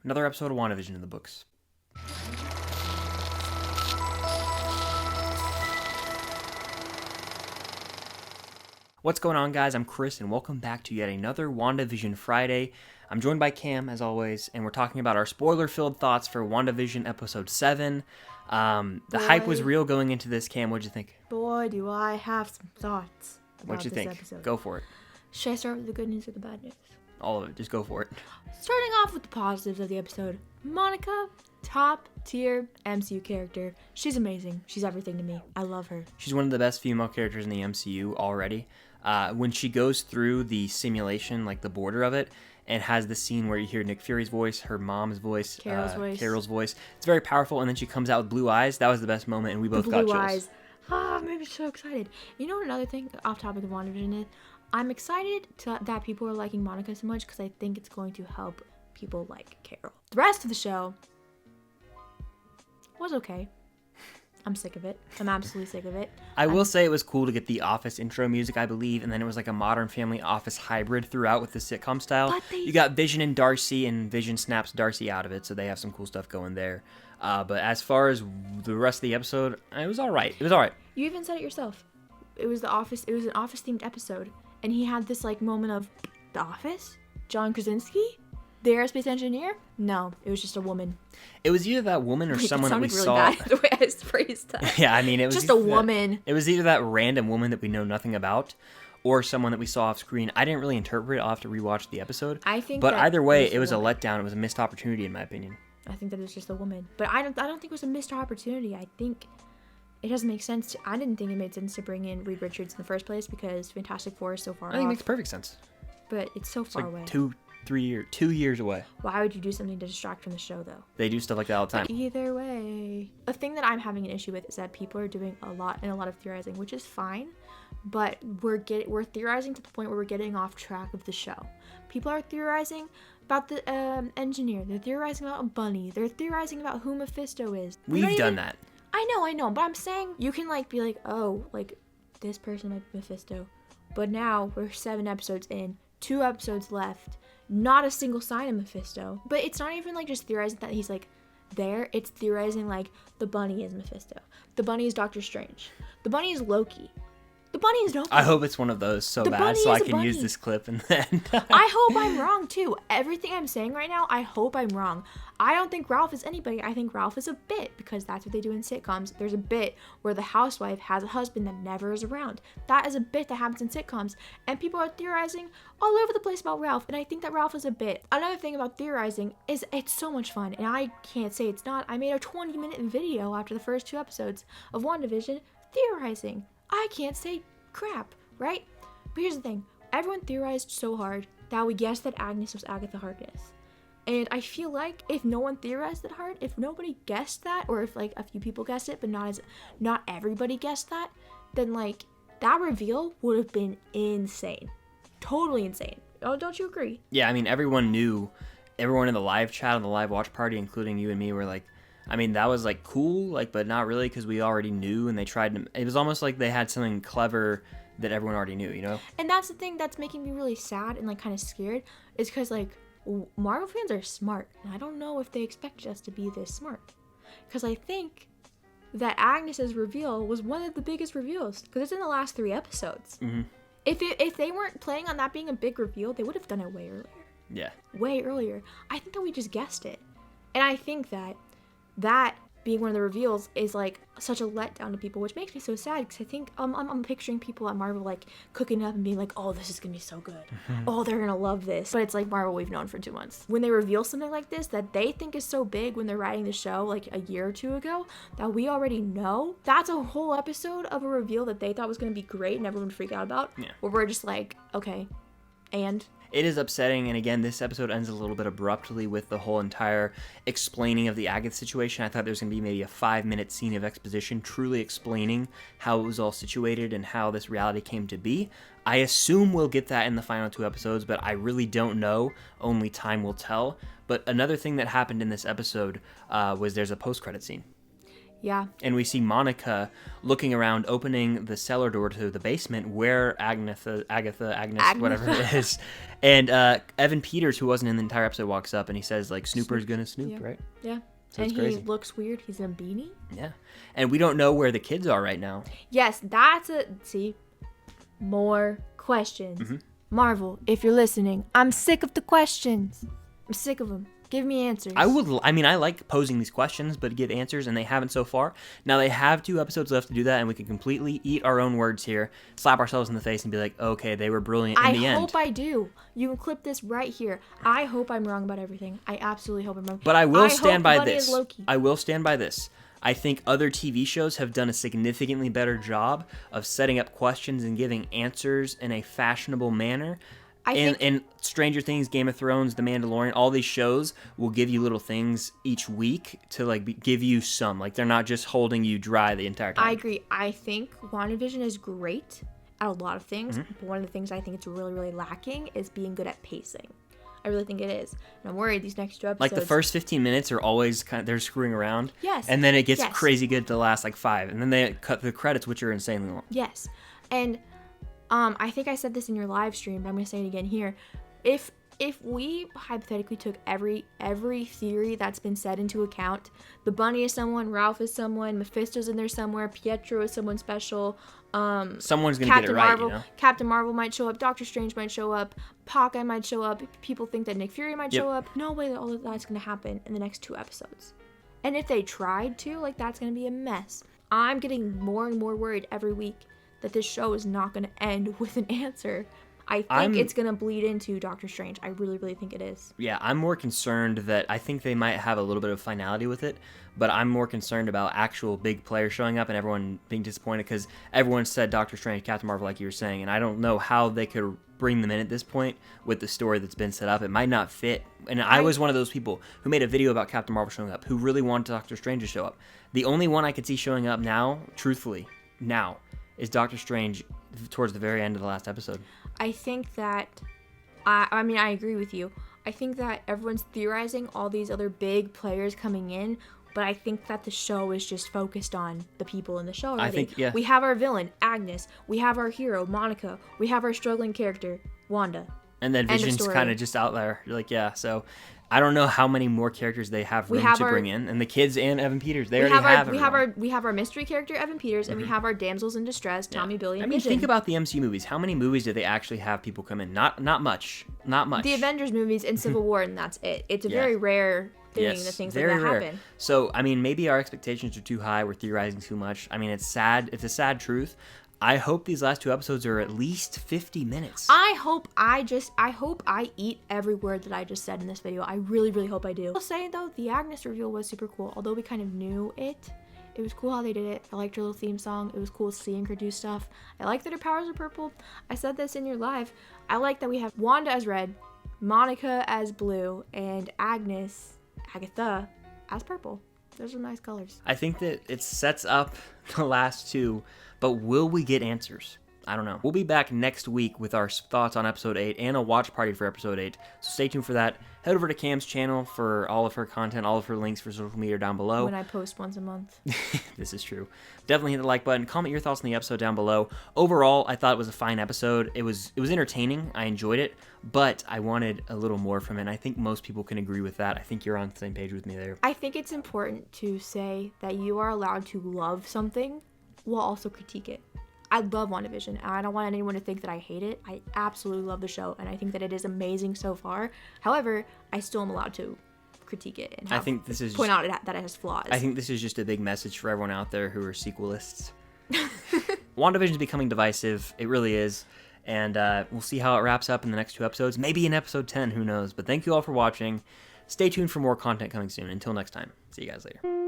Another episode of WandaVision in the books. What's going on, guys? I'm Chris, and welcome back to yet another WandaVision Friday. I'm joined by Cam, as always, and we're talking about our spoiler-filled thoughts for WandaVision Episode 7. The hype was real going into this. Cam, what'd you think? Boy, do I have some thoughts about What'd you this think? episode. Go for it. Should I start with the good news or the bad news? All of it. Just go for it. Starting off with the positives of the episode. Monica, top tier MCU character. She's amazing. She's everything to me. I love her. She's one of the best female characters in the MCU already. When she goes through the simulation, like the border of it, and has the scene where you hear Nick Fury's voice, her mom's voice, Carol's voice. It's very powerful, and then she comes out with blue eyes. That was the best moment, and we both got chills. Blue eyes. Made me so excited. You know what another thing off topic of WandaVision is? I'm excited that people are liking Monica so much because I think it's going to help people like Carol. The rest of the show was okay. I'm sick of it. I'm absolutely sick of it. I will say it was cool to get the Office intro music, I believe, and then it was like a Modern Family Office hybrid throughout with the sitcom style. You got Vision and Darcy, and Vision snaps Darcy out of it, so they have some cool stuff going there. But as far as the rest of the episode, it was all right. It was all right. You even said it yourself. It was The Office. It was an Office-themed episode, and he had this like moment of The Office? John Krasinski? The aerospace engineer? No, it was just a woman. It was either that woman or someone that we really saw. Bad, the way I phrased that. Yeah, I mean, it was just a woman. It was either that random woman that we know nothing about, or someone that we saw off screen. I didn't really interpret it. I'll have to rewatch the episode. But either way, it was a letdown. It was a missed opportunity, in my opinion. I think that it was just a woman. But I don't think it was a missed opportunity. I think it doesn't make sense. I didn't think it made sense to bring in Reed Richards in the first place because Fantastic Four is so far off. I think it makes perfect sense. But it's so far away. 2 years away. Why would you do something to distract from the show, though? They do stuff like that all the time. But either way, the thing that I'm having an issue with is that people are doing a lot of theorizing, which is fine, but we're theorizing to the point where we're getting off track of the show. People are theorizing about the engineer. They're theorizing about Bunny. They're theorizing about who Mephisto is. We've done that. I know, but I'm saying you can be like, oh, like this person might be Mephisto, but now we're 7 episodes in, 2 episodes left. Not a single sign of Mephisto. But it's not even just theorizing that he's there. It's theorizing the Bunny is Mephisto. The Bunny is Doctor Strange. The Bunny is Loki. The Bunny is nobody. I hope it's one of those so bad so I can use this clip and then. I hope I'm wrong too. Everything I'm saying right now, I hope I'm wrong. I don't think Ralph is anybody. I think Ralph is a bit because that's what they do in sitcoms. There's a bit where the housewife has a husband that never is around. That is a bit that happens in sitcoms. And people are theorizing all over the place about Ralph. And I think that Ralph is a bit. Another thing about theorizing is it's so much fun. And I can't say it's not. I made a 20-minute video after the first 2 episodes of WandaVision theorizing. I can't say crap, right? But here's the thing. Everyone theorized so hard that we guessed that Agnes was Agatha Harkness. And I feel like if no one theorized that hard, if nobody guessed that, or if a few people guessed it, but not everybody guessed that, then that reveal would have been insane. Totally insane. Oh, don't you agree? Yeah, I mean, everyone knew. Everyone in the live chat, on the live watch party, including you and me, were I mean, that was cool, but not really because we already knew, and they tried to. It was almost like they had something clever that everyone already knew, you know? And that's the thing that's making me really sad and kind of scared, is because Marvel fans are smart, and I don't know if they expected us to be this smart. Because I think that Agnes's reveal was one of the biggest reveals, because it's in the last 3 episodes. Mm-hmm. If they weren't planning on that being a big reveal, they would have done it way earlier. Yeah. Way earlier. I think that we just guessed it. And I think that being one of the reveals is such a letdown to people, which makes me so sad because I think I'm picturing people at Marvel cooking up and being oh, this is gonna be so good. Oh, they're gonna love this. But it's Marvel we've known for 2 months. When they reveal something like this that they think is so big when they're writing the show a year or 2 ago that we already know, that's a whole episode of a reveal that they thought was gonna be great and everyone would freak out about. Yeah. Where we're just okay, and It is upsetting, and again, this episode ends a little bit abruptly with the whole entire explaining of the Agatha situation. I thought there was going to be maybe a 5-minute scene of exposition truly explaining how it was all situated and how this reality came to be. I assume we'll get that in the final 2 episodes, but I really don't know. Only time will tell. But another thing that happened in this episode was there's a post-credit scene. Yeah. And we see Monica looking around, opening the cellar door to the basement where Agnes, whatever it is. And Evan Peters, who wasn't in the entire episode, walks up and he says, like, Snooper's gonna snoop, right? Yeah. So and it's crazy. He looks weird. He's in a beanie. Yeah. And we don't know where the kids are right now. Yes, see, more questions. Mm-hmm. Marvel, if you're listening, I'm sick of the questions. I'm sick of them. Give me answers. I like posing these questions, but give answers, and they haven't so far. Now, they have 2 episodes left to do that, and we can completely eat our own words here, slap ourselves in the face, and be like, okay, they were brilliant in the end. I hope I do. You can clip this right here. I hope I'm wrong about everything. I absolutely hope I'm wrong. But I will stand by this. Loki. I will stand by this. I think other TV shows have done a significantly better job of setting up questions and giving answers in a fashionable manner. And Stranger Things, Game of Thrones, The Mandalorian, all these shows will give you little things each week to give you some. Like, they're not just holding you dry the entire time. I agree. I think WandaVision is great at a lot of things. Mm-hmm. But one of the things I think it's really, really lacking is being good at pacing. I really think it is. And I'm worried these next 2 episodes. Like, the first 15 minutes are always they're screwing around. Yes. And then it gets crazy good to the last, 5. And then they cut the credits, which are insanely long. Yes. And I think I said this in your live stream, but I'm going to say it again here. If we hypothetically took every theory that's been said into account, the bunny is someone, Ralph is someone, Mephisto's in there somewhere, Pietro is someone special, someone's gonna get it right, Marvel, you know? Captain Marvel might show up, Doctor Strange might show up, Hawkeye might show up, people think that Nick Fury might show up. No way that all of that's going to happen in the next 2 episodes. And if they tried to, that's going to be a mess. I'm getting more and more worried every week that this show is not going to end with an answer. I think it's going to bleed into Doctor Strange. I really, really think it is. Yeah, I'm more concerned that I think they might have a little bit of finality with it, but I'm more concerned about actual big players showing up and everyone being disappointed because everyone said Doctor Strange, Captain Marvel, like you were saying, and I don't know how they could bring them in at this point with the story that's been set up. It might not fit. And I was one of those people who made a video about Captain Marvel showing up, who really wanted Doctor Strange to show up. The only one I could see showing up now, truthfully, is Doctor Strange towards the very end of the last episode. I think that, I agree with you. I think that everyone's theorizing all these other big players coming in, but I think that the show is just focused on the people in the show already. I think, yeah. We have our villain, Agnes. We have our hero, Monica. We have our struggling character, Wanda. And then Vision's kind of just out there. You're like, yeah, so I don't know how many more characters they have room to bring in. And the kids and Evan Peters, we have our mystery character, Evan Peters, and we have our damsels in distress, Tommy, Billy, and Vision. Think about the MCU movies. How many movies do they actually have people come in? Not much. Not much. The Avengers movies and Civil War, and that's it. It's a very rare thing that things like that happen. So, maybe our expectations are too high. We're theorizing too much. It's sad. It's a sad truth. I hope these last 2 episodes are at least 50 minutes. I hope I eat every word that I just said in this video. I really, really hope I do. I'll say though, the Agnes reveal was super cool. Although we kind of knew it, it was cool how they did it. I liked her little theme song. It was cool seeing her do stuff. I like that her powers are purple. I said this in your live. I like that we have Wanda as red, Monica as blue, and Agatha as purple. Those are nice colors. I think that it sets up the last 2, but will we get answers? I don't know. We'll be back next week with our thoughts on episode 8 and a watch party for episode 8. So stay tuned for that. Head over to Cam's channel for all of her content, all of her links for social media down below. When I post once a month. This is true. Definitely hit the like button. Comment your thoughts on the episode down below. Overall, I thought it was a fine episode. It was entertaining. I enjoyed it, but I wanted a little more from it. And I think most people can agree with that. I think you're on the same page with me there. I think it's important to say that you are allowed to love something while also critique it. I love WandaVision, and I don't want anyone to think that I hate it. I absolutely love the show, and I think that it is amazing so far. However, I still am allowed to critique it and point out that it has flaws. I think this is just a big message for everyone out there who are sequelists. WandaVision is becoming divisive. It really is. And we'll see how it wraps up in the next 2 episodes. Maybe in episode 10, who knows. But thank you all for watching. Stay tuned for more content coming soon. Until next time, see you guys later.